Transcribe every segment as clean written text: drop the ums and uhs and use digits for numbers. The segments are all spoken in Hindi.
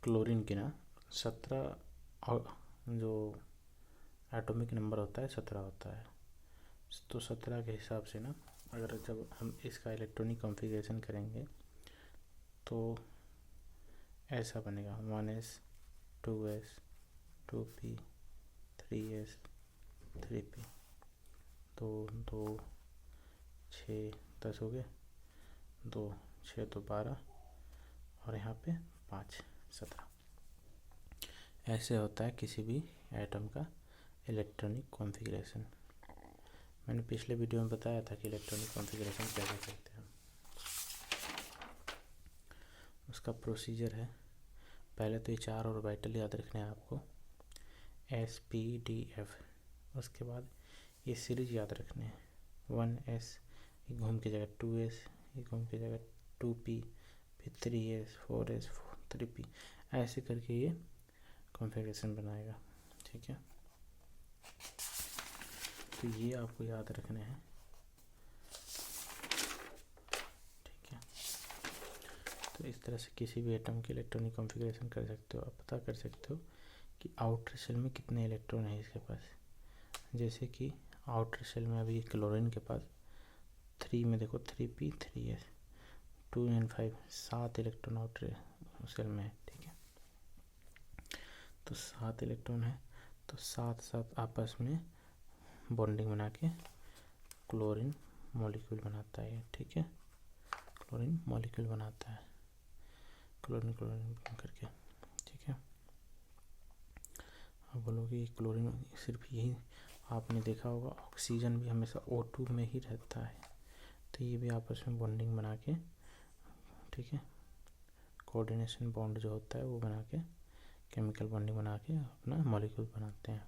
क्लोरीन की ना 17 जो एटॉमिक नंबर होता है 17 होता है। तो 17 के हिसाब से ना अगर जब हम इसका इलेक्ट्रॉनिक कॉन्फ़िगरेशन करेंगे तो ऐसा बनेगा 1s 2s 2p 3s 3p, 2 2 6 10 हो गए, 2 6 तो 12 और यहाँ पे 5 17। ऐसे होता है किसी भी एटम का इलेक्ट्रॉनिक कॉन्फ़िगरेशन। मैंने पिछले वीडियो में बताया था कि इलेक्ट्रॉनिक कॉन्फ़िगरेशन कैसे करते हैं। उसका प्रोसीजर है, पहले तो ये 4 ऑर्बिटल याद रखने हैं आपको, s p d f। उसके बाद ये सीरीज याद रखने हैं, 1s ये घूम की जगह 2s, ये घूम की जगह 2p, फिर 3s 4s 3p, ऐसे करके ये कॉन्फ़िगरेशन बनाएगा। ठीक है, तो ये आपको याद रखने हैं। ठीक है, तो इस तरह से किसी भी एटम के इलेक्ट्रॉनिक कॉन्फ़िगरेशन कर सकते हो। आप पता कर सकते हो कि आउटर शेल में कितने इलेक्ट्रॉन है इसके पास। जैसे कि आउटर शेल में अभी क्लोरीन के पास 3 में देखो 3p 3s 2 and 5 7 electron outer shell में है। ठीक है, तो 7 इलेक्ट्रॉन है, तो 7 आपस में बॉन्डिंग बना के क्लोरीन मॉलिक्यूल बनाता है। ठीक है, क्लोरीन मॉलिक्यूल बनाता है, क्लोरीन करके। ठीक है, अब बोलोगे क्लोरीन सिर्फ यही, आपने देखा होगा ऑक्सीजन भी हमेशा O2 में ही रहता है, तो ये भी आपस में बॉन्डिंग बना के, ठीक है, कोऑर्डिनेशन बॉन्ड जो होता है वो बना के, केमिकल बॉन्डिंग बना के अपना मॉलिक्यूल बनाते हैं।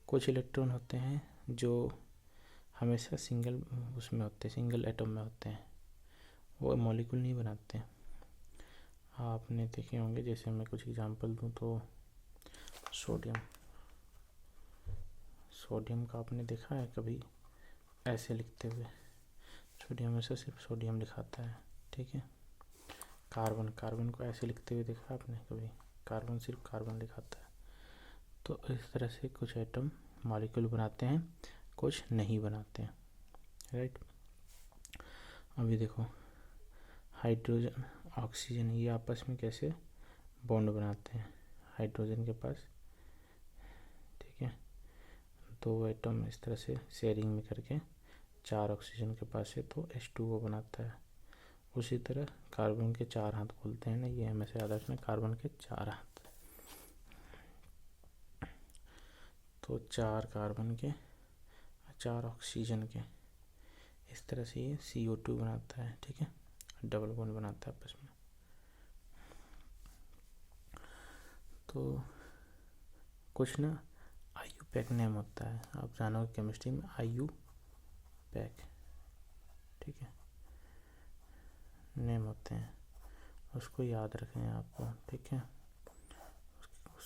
कुछ इलेक्ट्रॉन होते हैं जो हमेशा सिंगल उसमें होते हैं, सिंगल एटम में होते हैं, वो मॉलिक्यूल नहीं बनाते हैं। आपने देखे होंगे, जैसे मैं कुछ एग्जांपल दूं तो सोडियम का आपने देखा है कभी ऐसे लिखते हुए? सोडियम में से सिर्फ सोडियम लिखाता है। ठीक है, कार्बन को ऐसे लिखते हुए देखा आपने कभी? कार्बन सिर्फ कार्बन लिखाता है। तो इस तरह से कुछ एटम मॉलिक्यूल बनाते हैं, कुछ नहीं बनाते हैं। राइट, अभी देखो हाइड्रोजन ऑक्सीजन ये आपस में कैसे बॉन्ड बनाते हैं। हाइड्रोजन के पास, ठीक है, 2 एटम इस तरह से शेयरिंग में करके 4 ऑक्सीजन के पास है तो H2O बनाता है। उसी तरह कार्बन के 4 हाथ बोलते हैं ना, ये हमेशा याद रखना, कार्बन के 4 हाथ। तो 4 कार्बन के 4 ऑक्सीजन के, इस तरह से ये CO2 बनाता है। ठीक है, डबल बॉन्ड बनाता है आपस में। तो कुछ ना IUPAC नेम होता है, आप जानोगे केमिस्ट्री में IUPAC, ठीक है, नेम होते हैं, उसको याद रखना है आपको। ठीक है,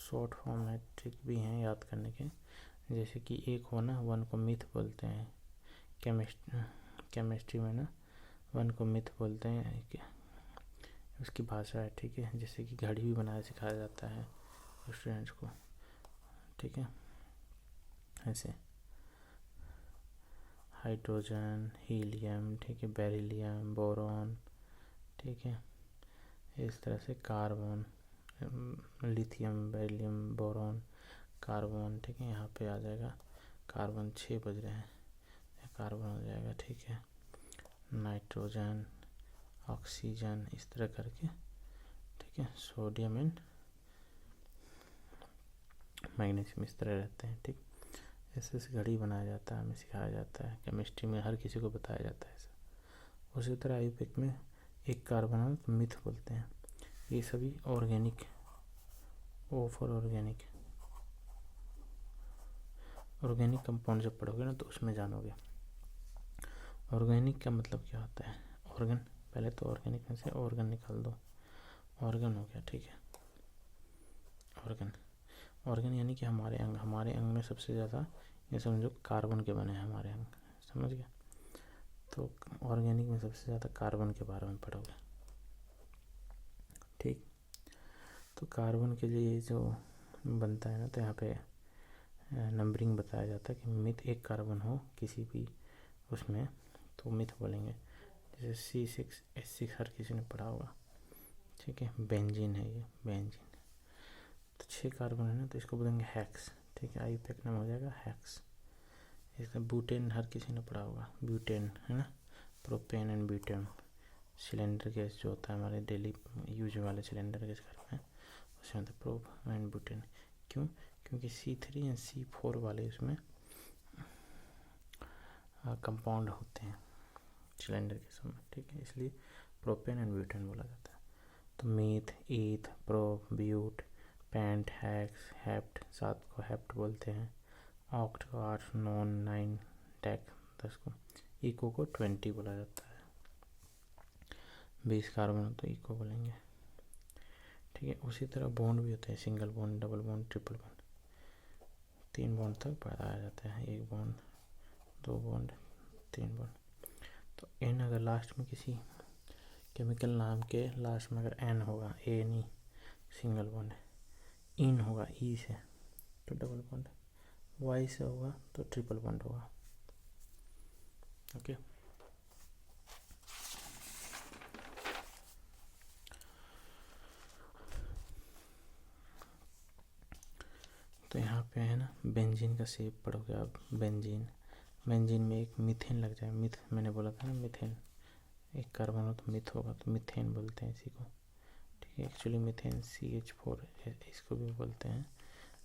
शॉर्ट फॉर्म है, ट्रिक भी हैं याद करने के। जैसे कि एक हो ना, 1 को मिथ बोलते हैं, केमिस्ट्री में ना 1 को मिथ बोलते हैं, उसकी भाषा है। ठीक है, जैसे कि घड़ी भी बनाया सिखाया जाता है स्टूडेंट्स को। ठीक है, ऐसे हाइड्रोजन, हीलियम, ठीक है, बेरिलियम, बोरॉन, ठीक है, इस तरह से carbon, lithium, beryllium, boron, carbon. ठीक है, यहाँ पे आ जाएगा कार्बन, 6 बज रहे हैं, कार्बन हो जाएगा। ठीक है, नाइट्रोजन, ऑक्सीजन, इस तरह करके। ठीक है, सोडियम एंड मैग्नीशियम इस तरह रहते हैं। ठीक, ऐसे से घड़ी बनाया जाता है, हमें सिखाया जाता है केमिस्ट्री में, हर किसी को बताया जाता है ऐसा। उसी तरह IUPAC में एक कार्बन तो मिथ बोलते हैं। ये सभी organic, O for organic compound जब पढ़ोगे ना तो उसमें जानोगे ऑर्गेनिक का मतलब क्या होता है। ऑर्गन, पहले तो ऑर्गेनिक में से ऑर्गन निकाल दो, ऑर्गन हो गया। ठीक है, ऑर्गन यानी कि हमारे अंग में सबसे ज़्यादा, ये समझो कार्बन के बने हैं हमारे अंग, समझ गया? तो ऑर्गेनिक में सबसे ज़्यादा कार्बन के बारे में पढ़ोगे। ठीक, तो कार्बन के लिए जो बनता है ना, तो यहाँ पे नंबरिंग बताया जाता है कि मिथ एक कार्बन हो किसी भी उसमें तो मिथ बोलेंगे। जैसे C6H6 हर किसी ने पढ़ा होगा, ठीक है। बेंजीन है ये, बेंजीन। तो 6 कार्बन है ना, तो इसको बोलेंगे हेक्स, ठीक है। आईयूपैक नाम हो जाएगा हेक्स। इसका ब्यूटेन हर किसी ने पढ़ा होगा, ब्यूटेन है ना, propane and butane. Cylinder gas जो होता है हमारे डेली यूज वाले सिलेंडर गैस घर में, उसमें होता है प्रोप एंड ब्यूटेन। क्यों? क्योंकि C3 एंड C4 वाले उसमें कंपाउंड होते हैं सिलेंडर गैस में, ठीक है। इसलिए प्रोपेन एंड ब्यूटेन बोला जाता है। तो meth, eth, prop, but, pent, hex, hept, 7 को हेप्ट बोलते हैं। ऑक्ट को 8, नॉन 9, डेक 10 को, इको को 20 बोला जाता है। 20 कार्बन हो तो इको बोलेंगे, ठीक है। उसी तरह बॉन्ड भी होते हैं, single bond, double bond, triple bond. 3 bond तक बढ़ाया जाता है, 1 बॉन्ड, 2 बॉन्ड, 3 बॉन्ड। तो एन अगर लास्ट में किसी केमिकल नाम के लास्ट में अगर एन होगा, ए नहीं, सिंगल बॉन्ड है। इन होगा ई से तो डबल बॉन्ड, वाई से होगा तो ट्रिपल बॉन्ड होगा, ओके। तो यहाँ पे है ना बेंजीन का शेप पढ़ोगे आप। बेंजीन, बेंजीन में एक मीथेन लग जाए। मिथ मैंने बोला था ना, मीथेन एक कार्बन हो तो मिथ होगा, तो मीथेन बोलते हैं इसी को, ठीक है। एक्चुअली मीथेन CH4 इसको भी बोलते हैं,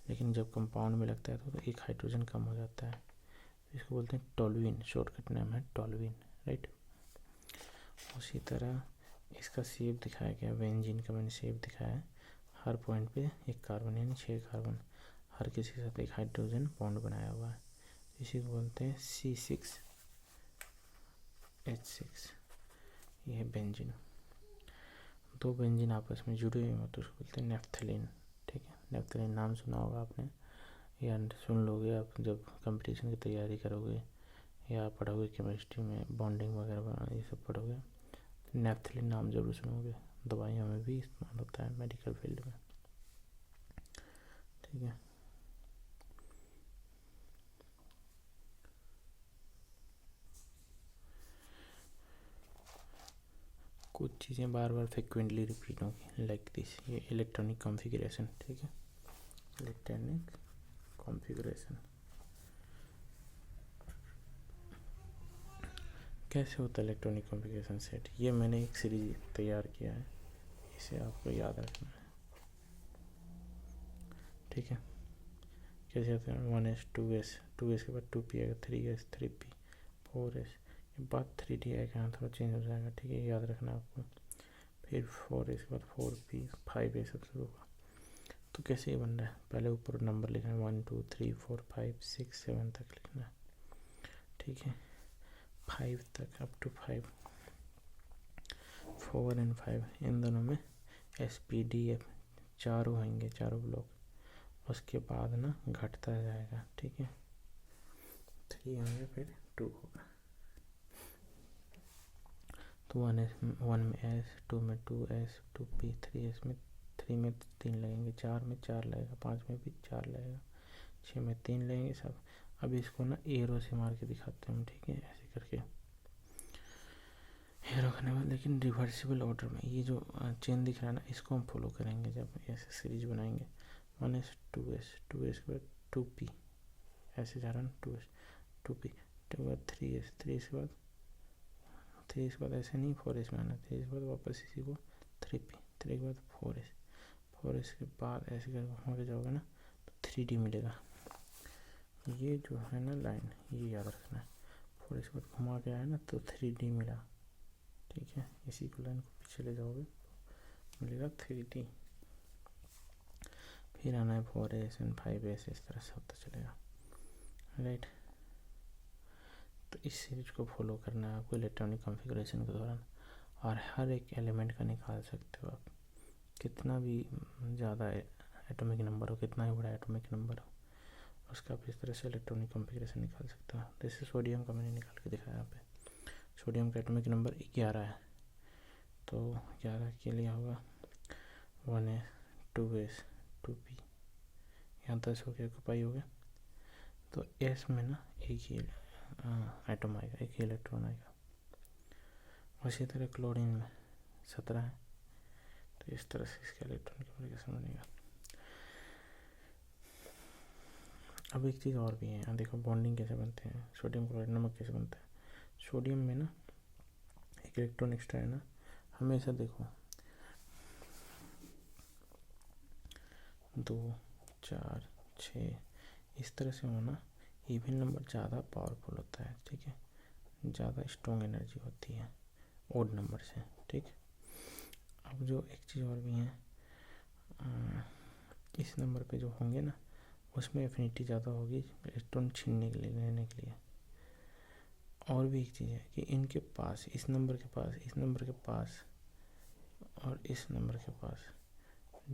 लेकिन जब कंपाउंड में लगता है तो एक हाइड्रोजन कम हो जाता है, इसको बोलते हैं टोल्यूइन, शॉर्टकट नाम है टोल्यूइन, राइट। उसी तरह इसका शेप दिखाया गया, बेंजीन का मैंने शेप दिखाया है। हर पॉइंट पे एक कार्बन, यानी 6 कार्बन, हर किसी के साथ एक हाइड्रोजन बॉन्ड बनाया हुआ है, इसी को बोलते हैं C6H6। ये है बेंजीन। 2 बेंजीन आपस में जुड़े हुए हो तो उसको बोलते हैं नेफ्थलीन, ठीक है। नेफ्थलीन नाम सुना होगा आपने, या सुन लोगे आप जब कंपटीशन की तैयारी करोगे या पढ़ोगे केमिस्ट्री में, बॉन्डिंग वगैरह ये सब पढ़ोगे, नेफ्थलीन नाम जरूर सुनोगे। दवाइयों में भी इस्तेमाल होता है, मेडिकल फील्ड में, ठीक है। कुछ चीज़ें बार बार फ्रिक्वेंटली रिपीट होंगी, लाइक दिस, ये इलेक्ट्रॉनिक कॉन्फ़िगरेशन, ठीक है। इलेक्ट्रॉनिक कॉन्फ़िगरेशन कैसे होता है इलेक्ट्रॉनिक कॉन्फ़िगरेशन सेट, ये मैंने एक सीरीज तैयार किया है, इसे आपको याद रखना है, ठीक है। कैसे होते हैं? 1s 2s, 2s के बाद 2p आएगा, 3s 3p, 4s के बाद 3d आएगा, यहाँ थोड़ा चेंज हो जाएगा, ठीक है, याद रखना आपको। फिर 4s के बाद 4p, 5s सब शुरू होगा। तो कैसे ये बन रहा है, पहले ऊपर नंबर लिखना है, 1 2 3 4 5 6 7 तक लिखना है, ठीक है। 5 तक, अप टू 5, 4 एंड 5 इन दोनों में SPDF चारों होंगे, चारों ब्लॉक। उसके बाद ना घटता जाएगा, ठीक है। 3 होंगे, फिर 2 होगा। तो 1 में S, 2 में 2S, 2P, 3S में 3 में 3 लगेंगे, 4 में 4 लगेगा, 5 में भी 4 लगेगा, 6 में 3 लगेंगे सब। अब इसको ना एरो से मार के दिखाते हैं, ठीक है, ऐसे करके एरो करने में, लेकिन रिवर्सिबल ऑर्डर में। ये जो चेन दिख रहा है ना, इसको हम फॉलो करेंगे जब ऐसे सीरीज बनाएंगे। 1S 2S, 2S के बाद 2P, ऐसे जा रहा है ना, 2S 2P, के बाद 3S, 3S के बाद 3S के बाद ऐसे नहीं 4S में आना, 3S के बाद वापस इसी को 3P, 3 के बाद 4S, 4S के बाद ऐसे करके घुमा के जाओगे ना तो 3D मिलेगा। ये जो है ना लाइन, ये याद रखना है। 4S के बाद घुमा के आया ना तो 3D मिला, ठीक है। इसी को लाइन को पीछे ले जाओगे मिलेगा 3D। फिर आना है 4S एंड 5S, इस तरह से होता चलेगा, राइट। तो इस सीरीज को फॉलो करना है आपको इलेक्ट्रॉनिक कॉन्फ़िगरेशन के दौरान, और हर एक एलिमेंट का निकाल सकते हो आप, कितना भी ज़्यादा एटॉमिक नंबर हो, कितना ही बड़ा एटॉमिक नंबर हो, उसका आप इस तरह से इलेक्ट्रॉनिक कॉन्फ़िगरेशन निकाल सकते हो। जैसे सोडियम का मैंने निकाल के दिखाया यहाँ पे, सोडियम का एटॉमिक नंबर 11 है, तो 11 के लिए होगा 1s 2s 2p, यहाँ 10 हो गया, पाई हो गया। तो s में ना एक ही एटम आएगा, एक ही इलेक्ट्रॉन आएगा। उसी तरह क्लोरीन में 17 है, तो इस तरह से इसके इलेक्ट्रॉन कॉन्फ़िगरेशन बनेगा। अब एक चीज़ और भी है, यहाँ देखो बॉन्डिंग कैसे बनते हैं, सोडियम क्लोराइड नमक कैसे बनता है। सोडियम में ना एक इलेक्ट्रॉन एक्स्ट्रा है ना, हमेशा देखो 2 4 6 इस तरह से होना, इवन नंबर ज़्यादा पावरफुल होता है, ठीक है, ज़्यादा स्ट्रॉन्ग एनर्जी होती है ओड नंबर से, ठीक। अब जो एक चीज़ और भी है, इस नंबर पे जो होंगे ना उसमें एफिनिटी ज़्यादा होगी इलेक्ट्रॉन छीनने के लिए, लेने के लिए। और भी एक चीज़ है कि इनके पास, इस नंबर के पास, इस नंबर के पास और इस नंबर के पास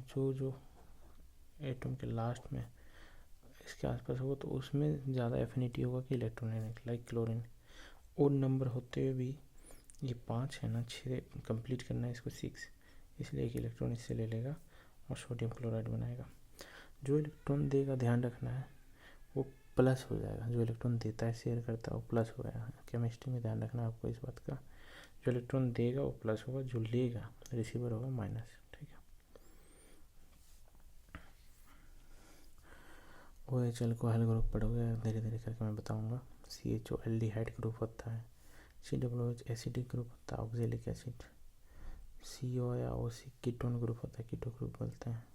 जो एटम के लास्ट में इसके आसपास होगा, तो उसमें ज़्यादा एफिनिटी होगा कि इलेक्ट्रॉन लेने के, लाइक क्लोरीन। और नंबर होते हुए भी ये 5 है ना, 6 कंप्लीट करना है इसको 6, इसलिए एक इलेक्ट्रॉन इससे ले लेगा और सोडियम क्लोराइड बनाएगा। जो इलेक्ट्रॉन देगा, ध्यान रखना है, वो प्लस हो जाएगा। जो इलेक्ट्रॉन देता है, शेयर करता है, वो प्लस हो गया। केमिस्ट्री में ध्यान रखना है आपको इस बात का, जो इलेक्ट्रॉन देगा वो प्लस होगा, जो लेगा रिसीवर होगा माइनस, ठीक है। OHL को हेल ग्रुप पढ़ोगे, धीरे धीरे करके मैं बताऊंगा। CHO एल्डिहाइड ग्रुप होता है, COOH एसिडिक ग्रुप होता है, ऑक्जेलिक एसिड। CO या OC कीटोन ग्रुप होता है, कीटो ग्रुप बोलते हैं।